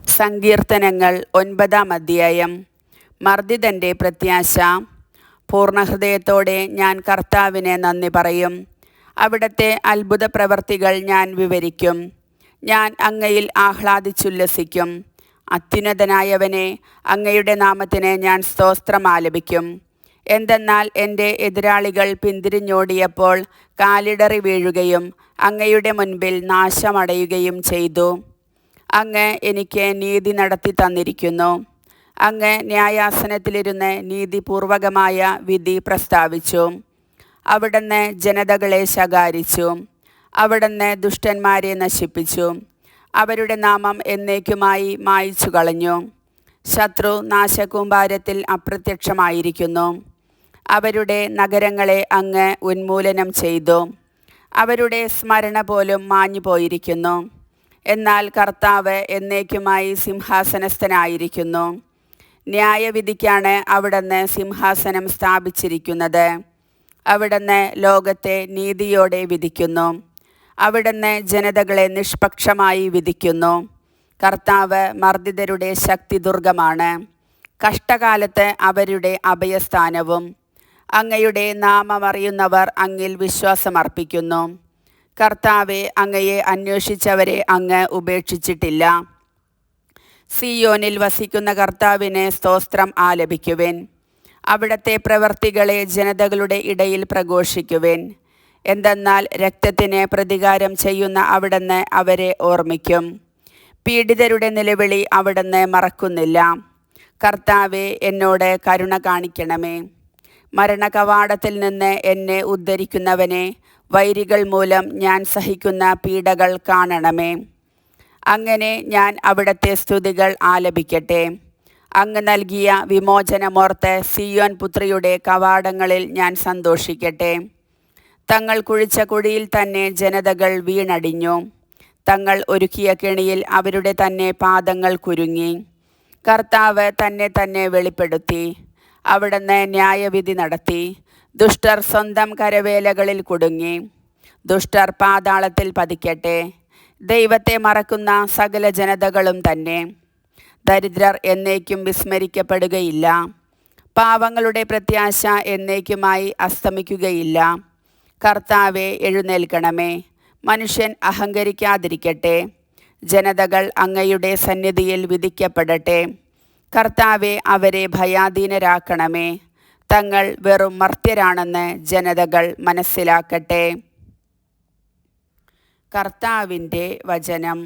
സങ്കീർത്തനങ്ങൾ 9-ാം അധ്യായം. മർദ്ദിതൻ്റെ പ്രത്യാശ. പൂർണ്ണഹൃദയത്തോടെ ഞാൻ കർത്താവിനെ നന്ദി പറയും. അവിടുത്തെ അത്ഭുത പ്രവർത്തികൾ ഞാൻ വിവരിക്കും. ഞാൻ അങ്ങയിൽ ആഹ്ലാദിച്ചുല്ലസിക്കും. അത്യുന്നതനായവനെ, അങ്ങയുടെ നാമത്തിന് ഞാൻ സ്തോത്രം ആലപിക്കും. എന്തെന്നാൽ എൻ്റെ എതിരാളികൾ പിന്തിരിഞ്ഞോടിയപ്പോൾ കാലിടറി വീഴുകയും അങ്ങയുടെ മുൻപിൽ നാശമടയുകയും ചെയ്തു. അങ്ങ് എനിക്ക് നീതി നടത്തി തന്നിരിക്കുന്നു. അങ്ങ് ന്യായാസനത്തിലിരുന്ന് നീതിപൂർവകമായ വിധി പ്രസ്താവിച്ചു. അവിടുന്ന് ജനതകളെ ശകാരിച്ചു. അവിടുന്ന് ദുഷ്ടന്മാരെ നശിപ്പിച്ചു. അവരുടെ നാമം എന്നേക്കുമായി മായിച്ചു കളഞ്ഞു. ശത്രു നാശകൂമ്പാരത്തിൽ അപ്രത്യക്ഷമായിരിക്കുന്നു. അവരുടെ നഗരങ്ങളെ അങ്ങ് ഉന്മൂലനം ചെയ്തു. അവരുടെ സ്മരണ പോലും മാഞ്ഞു പോയിരിക്കുന്നു. എന്നാൽ കർത്താവ് എന്നേക്കുമായി സിംഹാസനസ്ഥനായിരിക്കുന്നു. ന്യായവിധിക്കാണ് അവിടുന്ന് സിംഹാസനം സ്ഥാപിച്ചിരിക്കുന്നത്. അവിടുന്ന് ലോകത്തെ നീതിയോടെ വിധിക്കുന്നു. അവിടുന്ന് ജനതകളെ നിഷ്പക്ഷമായി വിധിക്കുന്നു. കർത്താവ് മർദ്ദിതരുടെ ശക്തിദുർഗമാണ്, കഷ്ടകാലത്ത് അവരുടെ അഭയസ്ഥാനവും. അങ്ങയുടെ നാമമറിയുന്നവർ അങ്ങിൽ വിശ്വാസമർപ്പിക്കുന്നു. കർത്താവെ, അങ്ങയെ അന്വേഷിച്ചവരെ അങ്ങ് ഉപേക്ഷിച്ചിട്ടില്ല. സിയോനിൽ വസിക്കുന്ന കർത്താവിനെ സ്തോത്രം ആലപിക്കുവിൻ. അവിടുത്തെ പ്രവർത്തികളെ ജനതകളുടെ ഇടയിൽ പ്രഘോഷിക്കുവിൻ. എന്തെന്നാൽ രക്തത്തിന് പ്രതികാരം ചെയ്യുന്ന അവിടുന്ന് അവരെ ഓർമ്മിക്കും. പീഡിതരുടെ നിലവിളി അവിടുന്ന് മറക്കുന്നില്ല. കർത്താവെ, എന്നോട് കരുണ കാണിക്കണമേ. മരണകവാടത്തിൽ നിന്ന് എന്നെ ഉദ്ധരിക്കുന്നവനെ, വൈരികൾ മൂലം ഞാൻ സഹിക്കുന്ന പീഡകൾ കാണണമേ. അങ്ങനെ ഞാൻ അവിടുത്തെ സ്തുതികൾ ആലപിക്കട്ടെ. അങ്ങ് നൽകിയ വിമോചനമോർത്ത് സിയോൻ പുത്രിയുടെ കവാടങ്ങളിൽ ഞാൻ സന്തോഷിക്കട്ടെ. തങ്ങൾ കുഴിച്ച കുഴിയിൽ തന്നെ ജനതകൾ വീണടിഞ്ഞു. തങ്ങൾ ഒരുക്കിയ കെണിയിൽ അവരുടെ തന്നെ പാദങ്ങൾ കുരുങ്ങി. കർത്താവ് തന്നെ വെളിപ്പെടുത്തി. അവിടുന്ന് ന്യായവിധി നടത്തി. ദുഷ്ടർ സ്വന്തം കരവേലകളിൽ കുടുങ്ങി. ദുഷ്ടർ പാതാളത്തിൽ പതിക്കട്ടെ. ദൈവത്തെ മറക്കുന്ന സകല ജനതകളും തന്നെ. ദരിദ്രർ എന്നേക്കും വിസ്മരിക്കപ്പെടുകയില്ല. പാവങ്ങളുടെ പ്രത്യാശ എന്നേക്കുമായി അസ്തമിക്കുകയില്ല. കർത്താവെ, എഴുന്നേൽക്കണമേ. മനുഷ്യൻ അഹങ്കരിക്കാതിരിക്കട്ടെ. ജനതകൾ അങ്ങയുടെ സന്നിധിയിൽ വിധിക്കപ്പെടട്ടെ. കർത്താവെ, അവരെ ഭയാധീനരാക്കണമേ. തങ്ങൾ വെറും മർത്യരാണെന്ന് ജനതകൾ മനസ്സിലാക്കട്ടെ. കർത്താവിൻ്റെ വചനം.